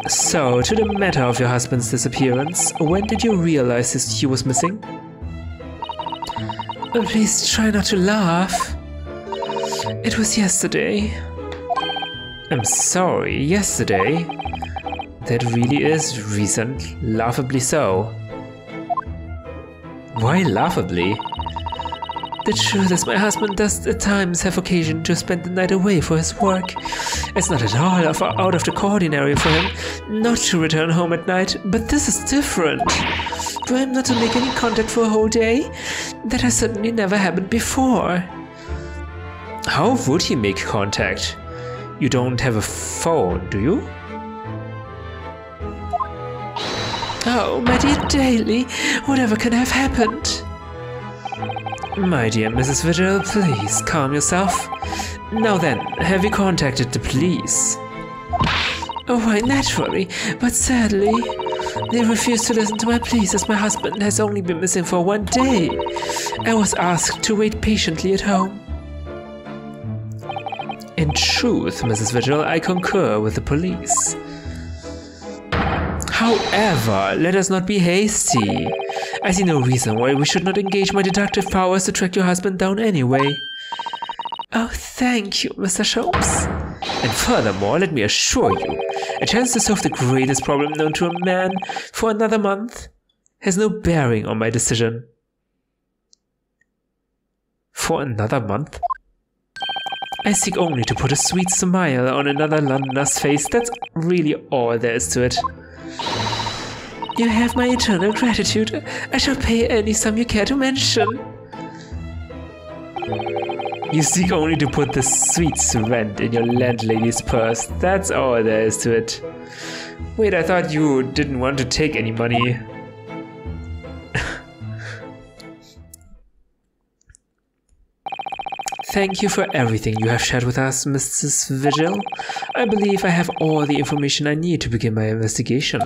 So, to the matter of your husband's disappearance, when did you realize he was missing? Oh, please try not to laugh. It was yesterday. I'm sorry, yesterday? That really is recent, laughably so. Why laughably? The truth is my husband does at times have occasion to spend the night away for his work. It's not at all out of the ordinary for him not to return home at night, but this is different. For him not to make any contact for a whole day? That has certainly never happened before. How would he make contact? You don't have a phone, do you? Oh, my dear Daly, whatever can have happened? My dear Mrs. Vigil, please calm yourself. Now then, have you contacted the police? Oh, why, naturally, but sadly, they refuse to listen to my pleas as my husband has only been missing for 1 day. I was asked to wait patiently at home. In truth, Mrs. Vigil, I concur with the police. However, let us not be hasty. I see no reason why we should not engage my deductive powers to track your husband down anyway. Oh, thank you, Mr. Sholmes. And furthermore, let me assure you, a chance to solve the greatest problem known to a man for another month has no bearing on my decision. For another month? I seek only to put a sweet smile on another Londoner's face. That's really all there is to it. You have my eternal gratitude. I shall pay any sum you care to mention. You seek only to put the sweet rent in your landlady's purse. That's all there is to it. Wait, I thought you didn't want to take any money. Thank you for everything you have shared with us, Mrs. Vigil. I believe I have all the information I need to begin my investigation.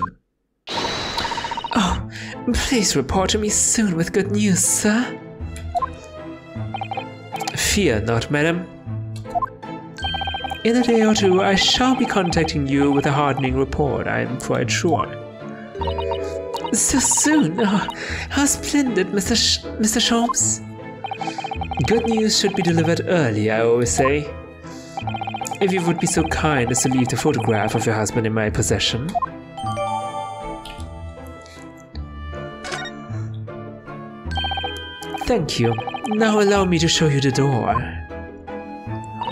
Oh, please report to me soon with good news, sir. Fear not, madam. In a day or two, I shall be contacting you with a heartening report, I am quite sure. So soon? Oh, how splendid, Mr. Sholmes. Good news should be delivered early, I always say. If you would be so kind as to leave the photograph of your husband in my possession. Thank you. Now allow me to show you the door.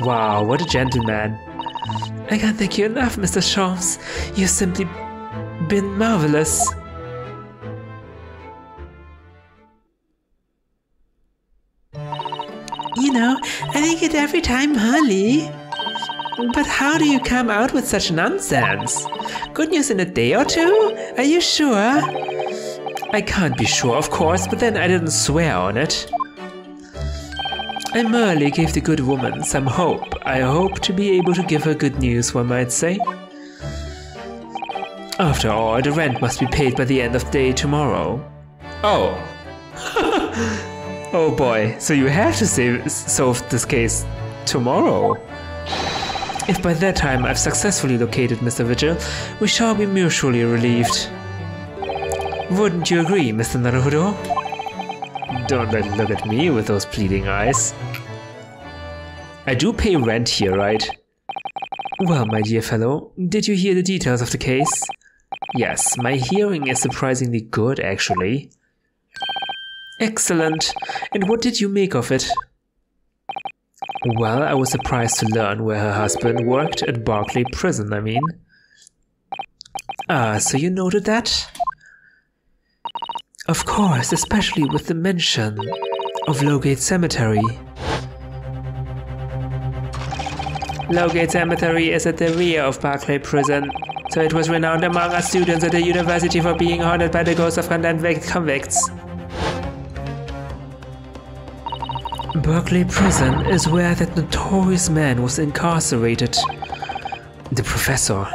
Wow, what a gentleman. I can't thank you enough, Mr. Sholmes. You've simply been marvelous. You know, I think it every time, Holly. But how do you come out with such nonsense? Good news in a day or two? Are you sure? I can't be sure, of course, but then I didn't swear on it. I merely gave the good woman some hope. I hope to be able to give her good news, one might say. After all, the rent must be paid by the end of day tomorrow. Oh. Oh boy, so you have to solve this case tomorrow. If by that time I've successfully located Mr. Vigil, we shall be mutually relieved. Wouldn't you agree, Mr. Naruhodo? Don't look at me with those pleading eyes. I do pay rent here, right? Well, my dear fellow, did you hear the details of the case? Yes, my hearing is surprisingly good, actually. Excellent. And what did you make of it? Well, I was surprised to learn where her husband worked at Berkeley Prison, I mean. Ah, so you noted that? Of course, especially with the mention of Lowgate Cemetery. Lowgate Cemetery is at the rear of Berkeley Prison, so it was renowned among us students at the university for being haunted by the ghosts of condemned convicts. Berkeley Prison is where that notorious man was incarcerated. The professor.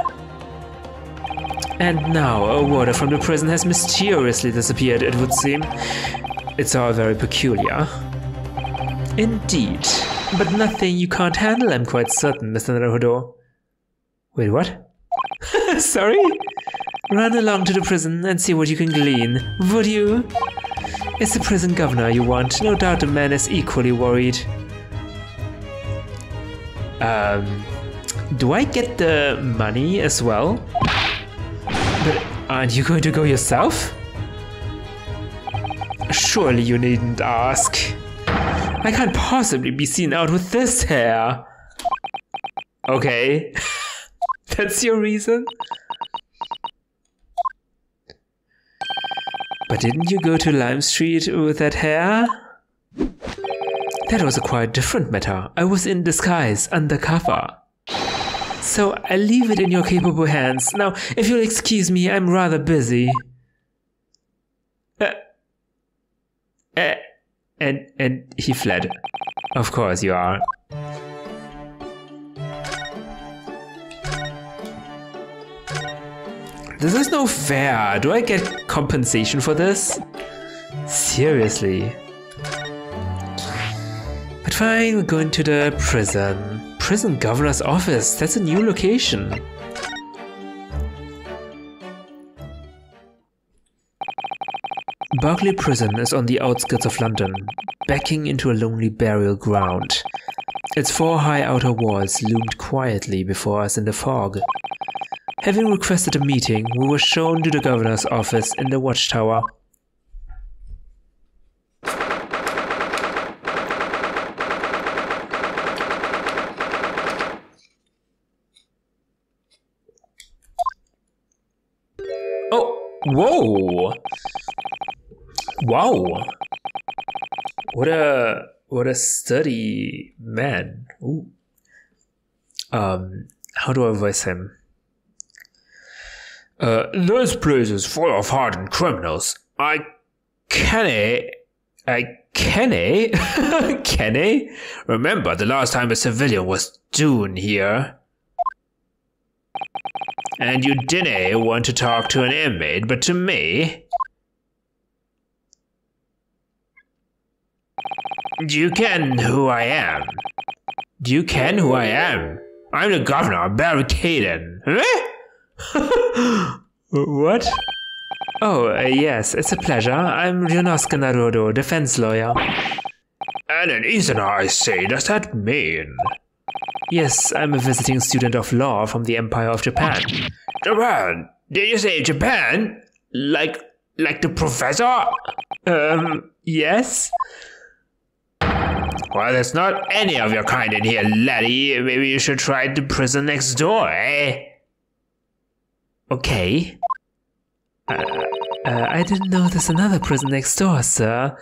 And now a warder from the prison has mysteriously disappeared, it would seem. It's all very peculiar. Indeed. But nothing you can't handle, I'm quite certain, Mr. Naruhodo. Wait, what? Sorry? Run along to the prison and see what you can glean, would you? It's the prison governor you want. No doubt the man is equally worried. Do I get the money as well? But aren't you going to go yourself? Surely you needn't ask. I can't possibly be seen out with this hair. Okay. That's your reason? But didn't you go to Lime Street with that hair? That was a quite different matter. I was in disguise, undercover. So I leave it in your capable hands. Now, if you'll excuse me, I'm rather busy. And he fled. Of course you are. This is no fair. Do I get compensation for this? Seriously. But fine, we're going to the prison. Prison governor's office. That's a new location. Berkeley Prison is on the outskirts of London, backing into a lonely burial ground. Its 4 high outer walls loomed quietly before us in the fog. Having requested a meeting, we were shown to the governor's office in the watchtower. Oh, whoa! Wow! What a sturdy man. Ooh. How do I voice him? This place is full of hardened criminals. Kenny? Remember the last time a civilian was doomed here? And you didn't want to talk to an inmate, but to me? Do you ken who I am? Do you ken who I am? I'm the governor of Barricaded. What? Oh, yes, it's a pleasure. I'm Ryunosuke Naruhodo, defense lawyer. And an Easterner, I say, does that mean? Yes, I'm a visiting student of law from the Empire of Japan. Japan? Did you say Japan? Like the professor? Yes? Well, there's not any of your kind in here, laddie. Maybe you should try the prison next door, eh? Okay. I didn't know there's another prison next door, sir.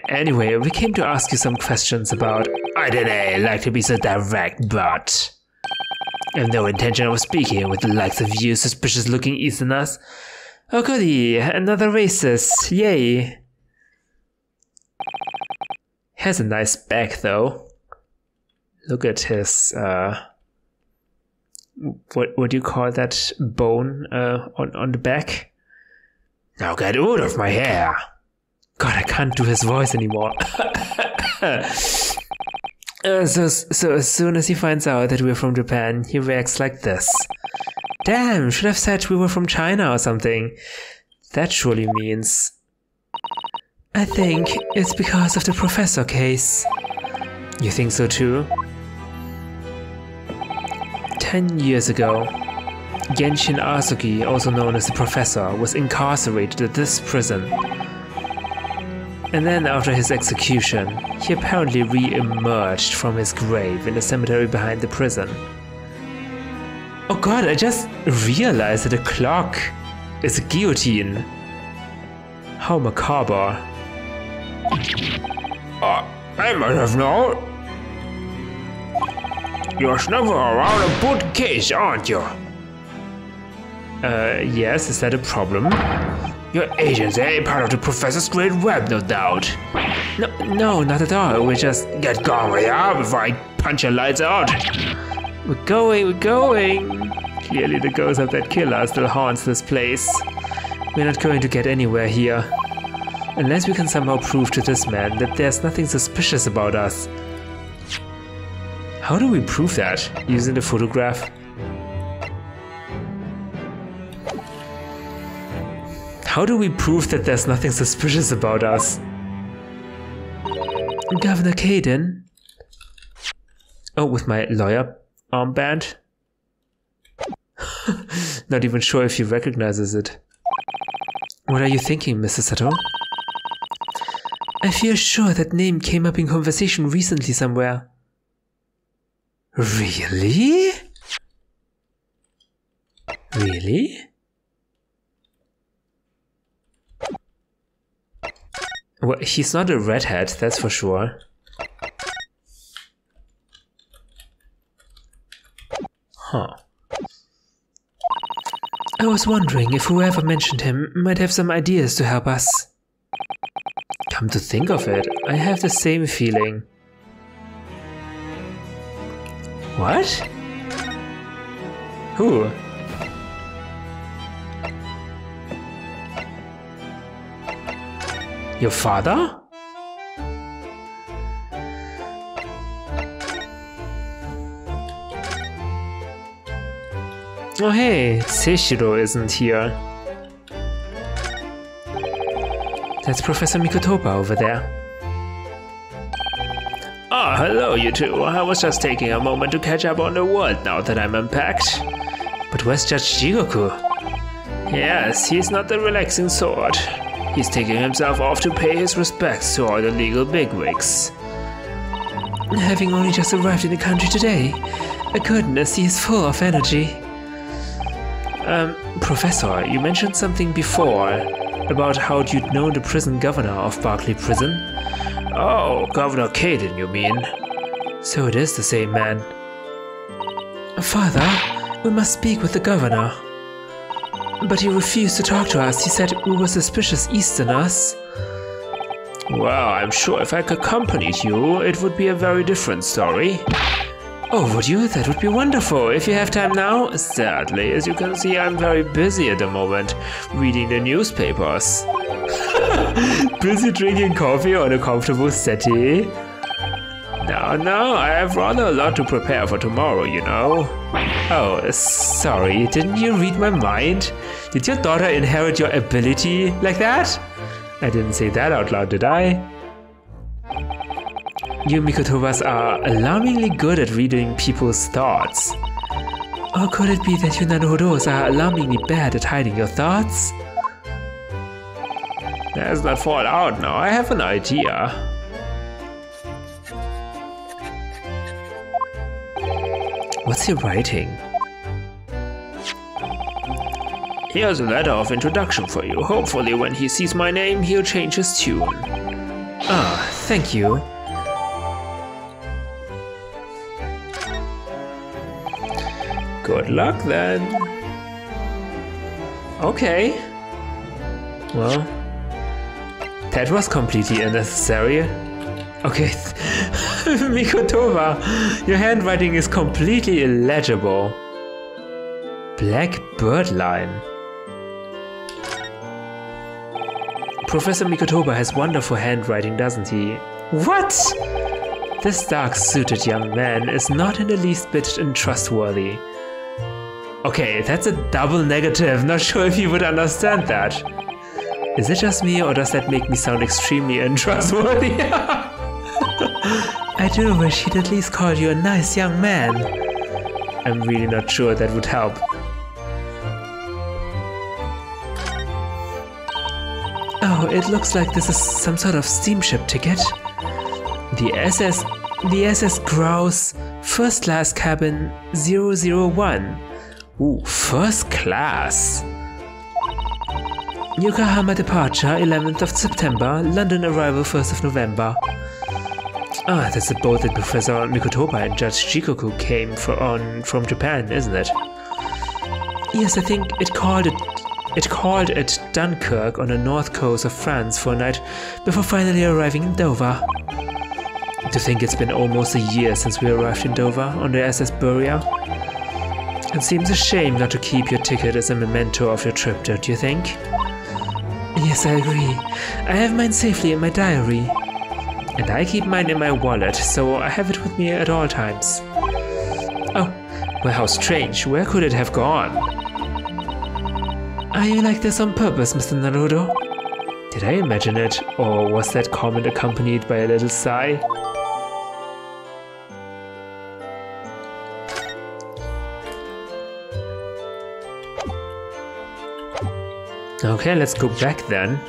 Anyway, we came to ask you some questions about... I didn't like to be so direct, but... I have no intention of speaking with the likes of you suspicious-looking Easterners. Oh goody, another racist, yay. Has a nice back though. Look at his, what do you call that bone, on the back? Now get out of my hair! God, I can't do his voice anymore. So as soon as he finds out that we're from Japan, he reacts like this. Damn, should have said we were from China or something. That surely means... I think it's because of the professor case. You think so too? 10 years ago, Genshin Asuki, also known as the Professor, was incarcerated at this prison. And then after his execution, he apparently re-emerged from his grave in the cemetery behind the prison. Oh god, I just realized that the clock is a guillotine. How macabre. I might have known. You're snuffing around a boot case, aren't you? Yes, is that a problem? Your agents are part of the Professor's Great Web, no doubt. No, not at all. We just get going with you before I punch your lights out. We're going. Clearly the ghost of that killer still haunts this place. We're not going to get anywhere here. Unless we can somehow prove to this man that there's nothing suspicious about us. How do we prove that? Using the photograph? How do we prove that there's nothing suspicious about us? Governor Caden? Oh, with my lawyer armband? Not even sure if he recognizes it. What are you thinking, Mr. Sato? I feel sure that name came up in conversation recently somewhere. Really? Really? Well, he's not a redhead, that's for sure. Huh. I was wondering if whoever mentioned him might have some ideas to help us. Come to think of it, I have the same feeling. What? Who? Your father? Oh hey, Seishiro isn't here. That's Professor Mikotoba over there. Oh, hello you two. I was just taking a moment to catch up on the world now that I'm unpacked. But where's Judge Jigoku? Yes, he's not the relaxing sort. He's taking himself off to pay his respects to all the legal bigwigs. Having only just arrived in the country today, goodness, he is full of energy. Professor, you mentioned something before about how you'd known the prison governor of Barclay Prison. Oh, Governor Caden, you mean? So it is the same man. Father, we must speak with the governor. But he refused to talk to us. He said we were suspicious Easterners. Well, I'm sure if I accompanied you, it would be a very different story. Oh, would you? That would be wonderful. If you have time now? Sadly, as you can see, I'm very busy at the moment, reading the newspapers. Busy drinking coffee on a comfortable settee? No, I have rather a lot to prepare for tomorrow, you know. Oh, sorry, didn't you read my mind? Did your daughter inherit your ability like that? I didn't say that out loud, did I? You Mikotobas are alarmingly good at reading people's thoughts. Or could it be that you Naruhodos are alarmingly bad at hiding your thoughts? Let's not fall out now, I have an idea. What's he writing? Here's a letter of introduction for you. Hopefully when he sees my name, he'll change his tune. Ah, thank you. Good luck then. Okay. Well, that was completely unnecessary. Okay, Mikotoba, your handwriting is completely illegible. Black bird line. Professor Mikotoba has wonderful handwriting, doesn't he? What? This dark-suited young man is not in the least bit untrustworthy. Okay, that's a double negative. Not sure if you would understand that. Is it just me, or does that make me sound extremely untrustworthy? I do wish he'd at least call you a nice young man. I'm really not sure that would help. Oh, it looks like this is some sort of steamship ticket. The SS Grouse First Class Cabin 001. Ooh, first class. Yokohama departure 11th of September, London arrival 1st of November. Ah, that's the boat that Professor Mikotoba and Judge Jigoku came from Japan, isn't it? Yes, I think it called at Dunkirk on the north coast of France for a night before finally arriving in Dover. To think it's been almost a year since we arrived in Dover on the SS Buria. It seems a shame not to keep your ticket as a memento of your trip, don't you think? Yes, I agree. I have mine safely in my diary. And I keep mine in my wallet, so I have it with me at all times. Oh, well, how strange. Where could it have gone? Are you like this on purpose, Mr. Naruhodo? Did I imagine it, or was that comment accompanied by a little sigh? Okay, let's go back then.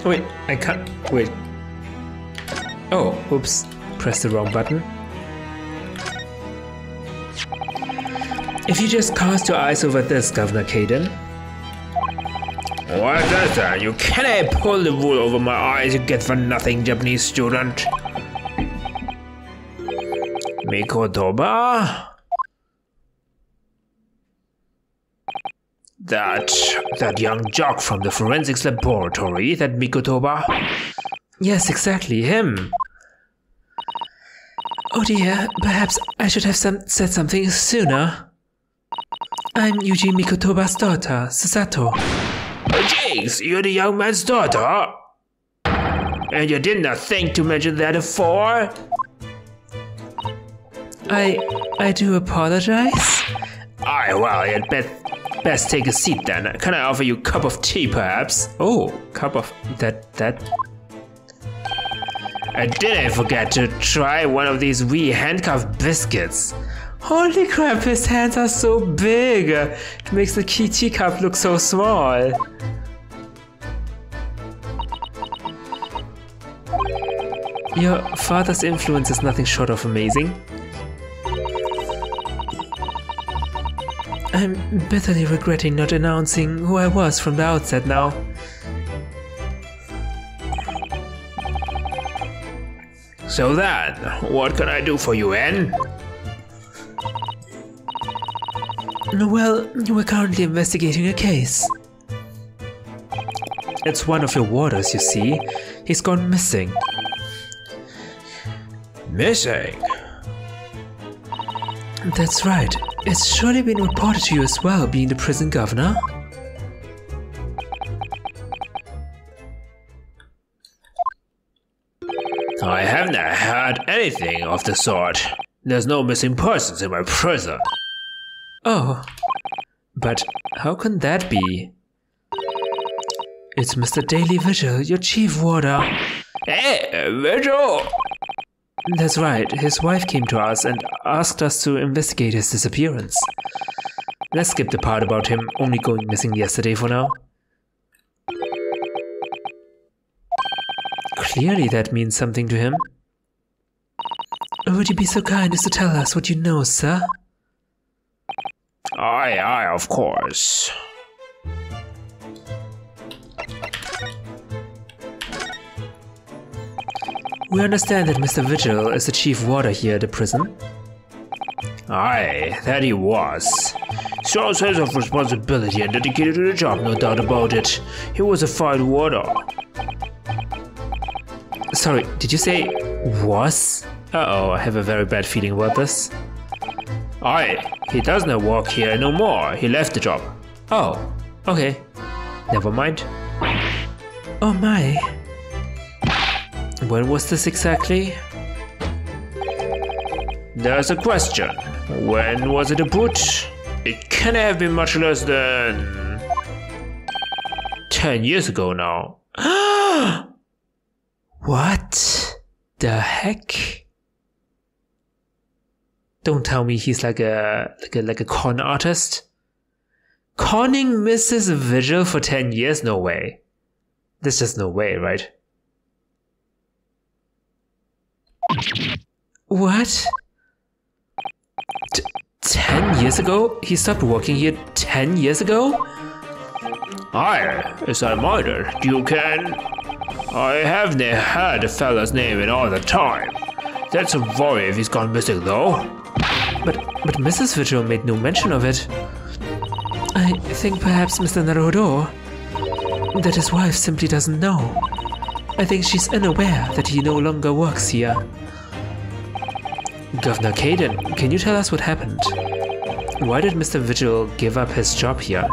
Wait, I can't. Wait. Oh, oops. Pressed the wrong button. If you just cast your eyes over this, Governor Caden. What is that? You cannot pull the wool over my eyes, you get for nothing Japanese student. Mikotoba? That young jock from the forensics laboratory, that Mikotoba? Yes, exactly, him. Oh dear, perhaps I should have said something sooner. I'm Yuji Mikotoba's daughter, Susato. Oh jeez, you're the young man's daughter? And you did not think to mention that before? I do apologize. Aye, well, you'd best take a seat then. Can I offer you a cup of tea, perhaps? Oh, cup of... that... I didn't forget to try one of these wee handcuffed biscuits. Holy crap, his hands are so big! It makes the key teacup look so small. Your father's influence is nothing short of amazing. I'm bitterly regretting not announcing who I was from the outset now. So then, what can I do for you, Anne? Well, we're currently investigating a case. It's one of your warders, you see. He's gone missing. Missing? That's right. It's surely been reported to you as well, being the prison governor. I haven't heard anything of the sort. There's no missing persons in my prison. Oh, but how can that be? It's Mr. Daily Vigil, your chief warder. Hey, Vigil! That's right, his wife came to us and asked us to investigate his disappearance. Let's skip the part about him only going missing yesterday for now. Clearly that means something to him. Would you be so kind as to tell us what you know, sir? Aye, of course. We understand that Mr. Vigil is the chief warder here at the prison. Aye, that he was. Strong sense of responsibility and dedicated to the job, no doubt about it. He was a fine warder. Sorry, did you say was? Uh-oh, I have a very bad feeling about this. Aye, he does not work here no more. He left the job. Oh, okay. Never mind. Oh my. When was this exactly? There's a question. When was it put? It can't have been much less than 10 years ago now. What the heck? Don't tell me he's like a con artist. Conning Mrs. Vigil for 10 years? No way. There's just no way, right? What? 10 years ago? He stopped working here 10 years ago? Aye, as I might, you can. I haven't heard the fella's name in all the time. That's a worry if he's gone missing though. But Mrs. Vigil made no mention of it. I think perhaps Mr. Naruhodo. that his wife simply doesn't know. I think she's unaware that he no longer works here. Governor Caden, can you tell us what happened? Why did Mr. Vigil give up his job here?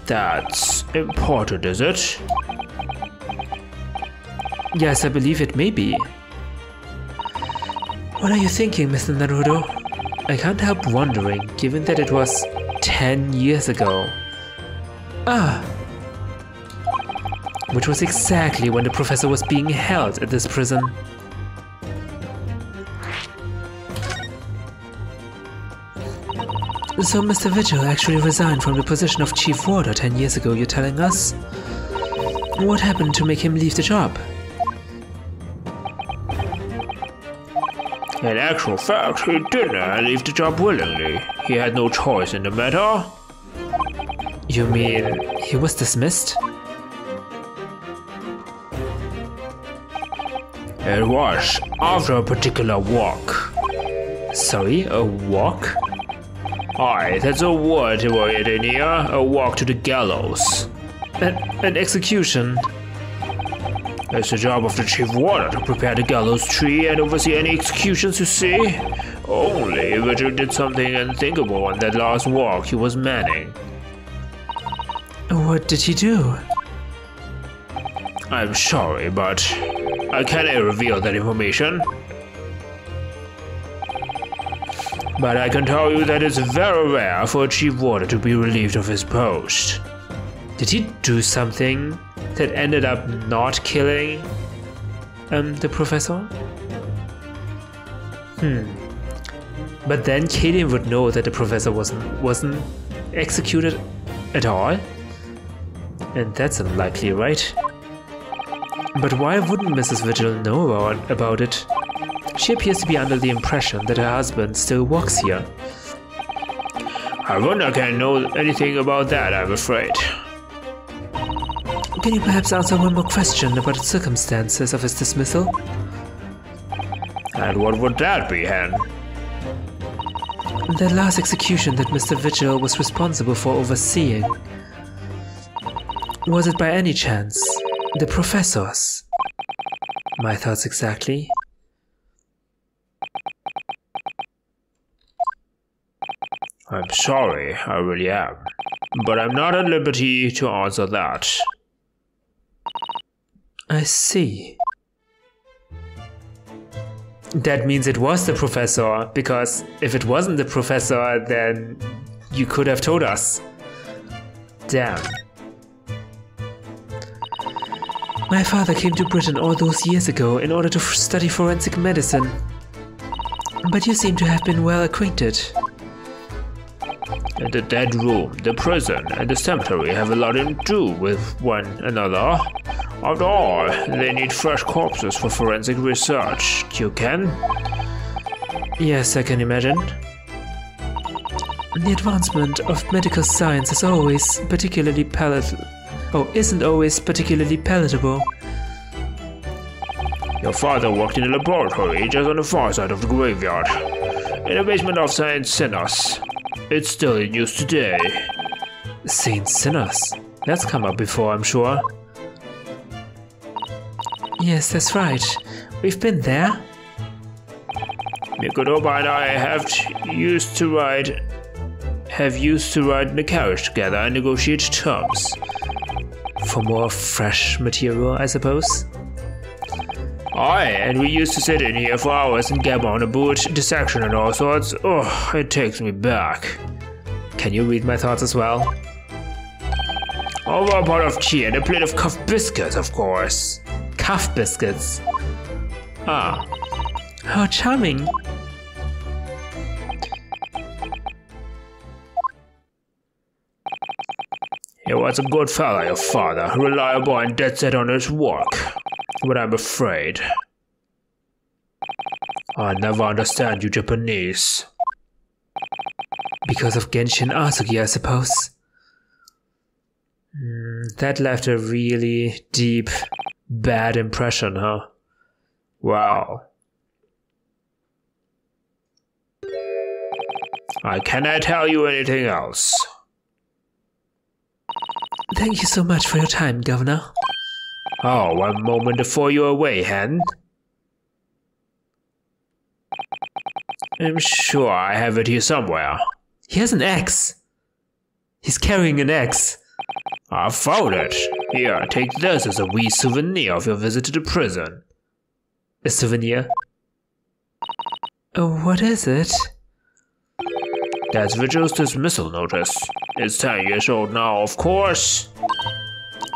That's important, is it? Yes, I believe it may be. What are you thinking, Mr. Naruhodo? I can't help wondering, given that it was 10 years ago. Ah! Which was exactly when the professor was being held at this prison. So Mr. Vigil actually resigned from the position of Chief Warder 10 years ago, you're telling us? What happened to make him leave the job? In actual fact, he didn't leave the job willingly. He had no choice in the matter. You mean he was dismissed? It was after a particular walk. Sorry, a walk? Aye, that's a word for it in here. A walk to the gallows. An execution? It's the job of the Chief Warder to prepare the gallows tree and oversee any executions you see. Only Richard did something unthinkable on that last walk he was manning. What did he do? I'm sorry, but I cannot reveal that information. But I can tell you that it's very rare for a Chief Warder to be relieved of his post. Did he do something that ended up not killing the professor? But then Kaden would know that the professor wasn't executed at all? And that's unlikely, right? But why wouldn't Mrs. Vigil know about it? She appears to be under the impression that her husband still works here. I wonder can know anything about that, I'm afraid. Can you perhaps answer one more question about the circumstances of his dismissal? And what would that be, Hen? The last execution that Mr. Vigil was responsible for overseeing. Was it by any chance the professor's? My thoughts exactly. I'm sorry, I really am. But I'm not at liberty to answer that. I see. That means it was the professor, because if it wasn't the professor, then you could have told us. Damn. My father came to Britain all those years ago in order to study forensic medicine. But you seem to have been well acquainted. And the dead room, the prison, and the cemetery have a lot to do with one another. After all, they need fresh corpses for forensic research. You can? Yes, I can imagine. The advancement of medical science is always particularly isn't always particularly palatable. Your father worked in a laboratory just on the far side of the graveyard, in the basement of St. Sinners. It's still in use today. St. Sinners? That's come up before, I'm sure. Yes, that's right. We've been there. Mikotoba and I have used to ride in the carriage together and negotiate terms. For more fresh material, I suppose? Aye, and we used to sit in here for hours and gab on about dissection and all sorts. Oh, it takes me back. Can you read my thoughts as well? Over a pot of tea and a plate of cuff biscuits, of course. Cuff biscuits? Ah. How charming. He was a good fella, your father, reliable and dead set on his work. But I'm afraid I never understand you Japanese. Because of Genshin Asugi, I suppose. That left a really deep, bad impression, huh? Wow. I cannot tell you anything else. Thank you so much for your time, Governor. Oh, one moment before you're away, Hen. I'm sure I have it here somewhere. He has an axe. He's carrying an axe. I found it. Here, take this as a wee souvenir of your visit to the prison. A souvenir? Oh, what is it? That's Vigil's dismissal notice. It's 10 years old now, of course.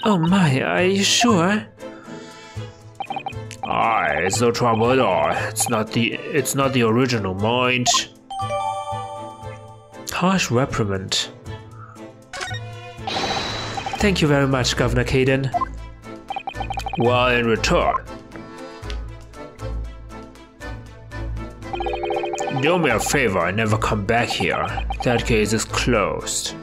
Oh my, are you sure? Aye, it's no trouble at all. It's not the original, mind. Harsh reprimand. Thank you very much, Governor Caden. Well, in return, do me a favor and never come back here. That case is closed.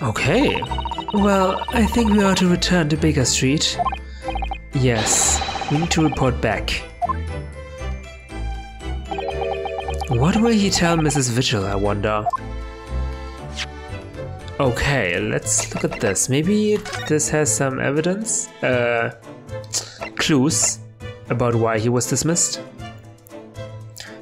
Okay. Well, I think we ought to return to Baker Street. Yes, we need to report back. What will he tell Mrs. Vigil, I wonder? Okay, let's look at this. Maybe this has some evidence? Clues about why he was dismissed.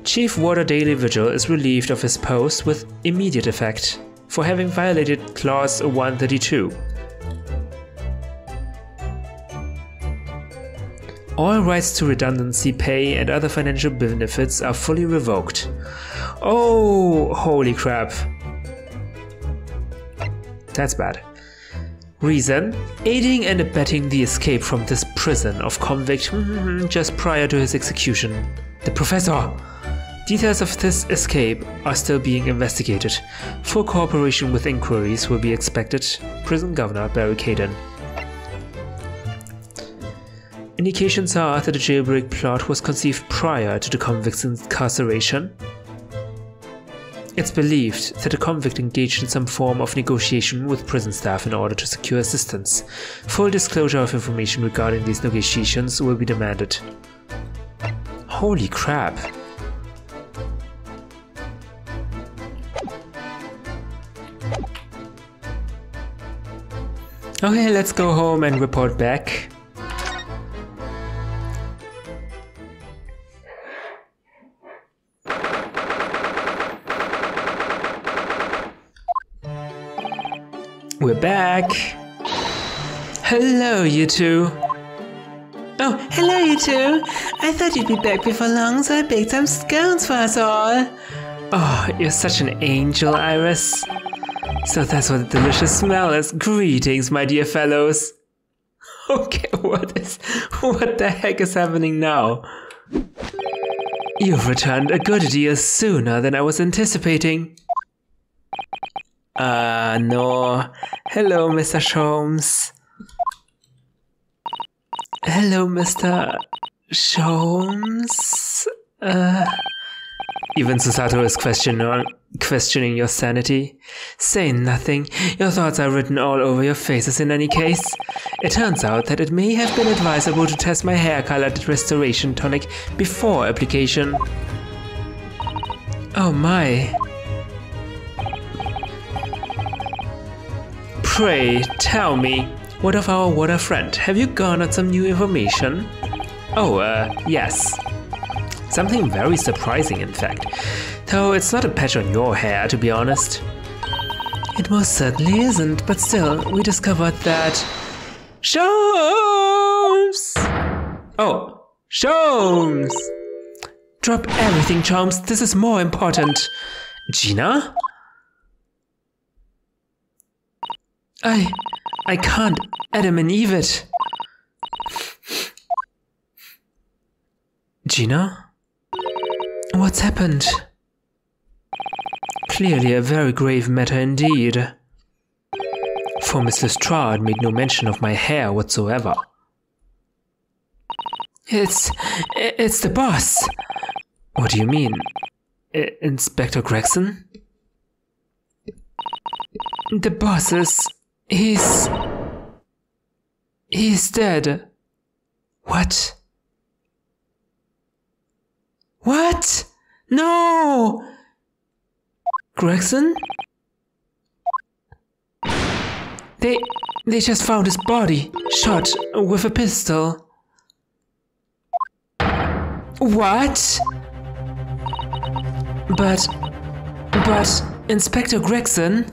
Chief Warder Daily Vigil is relieved of his post with immediate effect for having violated Clause 132. All rights to redundancy pay and other financial benefits are fully revoked. Oh, holy crap. That's bad. Reason: aiding and abetting the escape from this prison of convict just prior to his execution. The Professor! Details of this escape are still being investigated. Full cooperation with inquiries will be expected. Prison Governor Barry Caden. Indications are that the jailbreak plot was conceived prior to the convict's incarceration. It's believed that the convict engaged in some form of negotiation with prison staff in order to secure assistance. Full disclosure of information regarding these negotiations will be demanded. Holy crap. Okay, let's go home and report back. We're back. Hello, you two. Oh, hello, you two. I thought you'd be back before long, so I baked some scones for us all. Oh, you're such an angel, Iris. So that's what the delicious smell is. Greetings, my dear fellows. Okay, what the heck is happening now? You've returned a good deal sooner than I was anticipating. No. Hello, Mr. Sholmes. Hello, Mr. Sholmes? Even Susato is questioning your sanity. Say nothing. Your thoughts are written all over your faces in any case. It turns out that it may have been advisable to test my hair color restoration tonic before application. Oh my. Pray, tell me, what of our water friend? Have you garnered some new information? Oh, yes. Something very surprising, in fact. Though it's not a patch on your hair, to be honest. It most certainly isn't, but still, we discovered that... Sholmes! Oh, Sholmes! Drop everything, Sholmes. This is more important. Gina? I can't Adam and Eve it. Gina? What's happened? Clearly a very grave matter indeed. For Miss Lestrade made no mention of my hair whatsoever. It's the boss. What do you mean? Inspector Gregson? The boss is... He's dead. What? What? No! Gregson? They just found his body, shot with a pistol. What? But Inspector Gregson?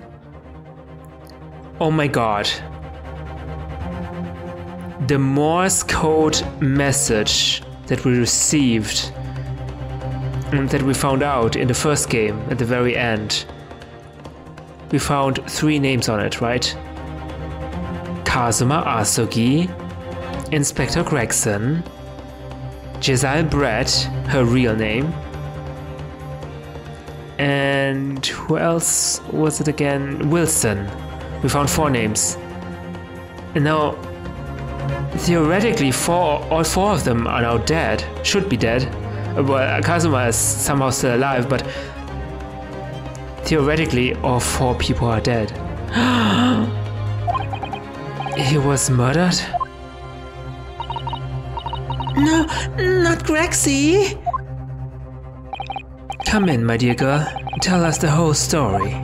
Oh my god. The Morse code message that we received and that we found out in the first game at the very end. We found 3 names on it, right? Kazuma Asugi, Inspector Gregson, Giselle Brett, her real name, and who else was it again? Wilson. We found 4 names. And now, theoretically, all 4 of them are now dead. Should be dead. Well, Kazuma is somehow still alive, but theoretically, all 4 people are dead. He was murdered? No, not Grexy. Come in, my dear girl. Tell us the whole story.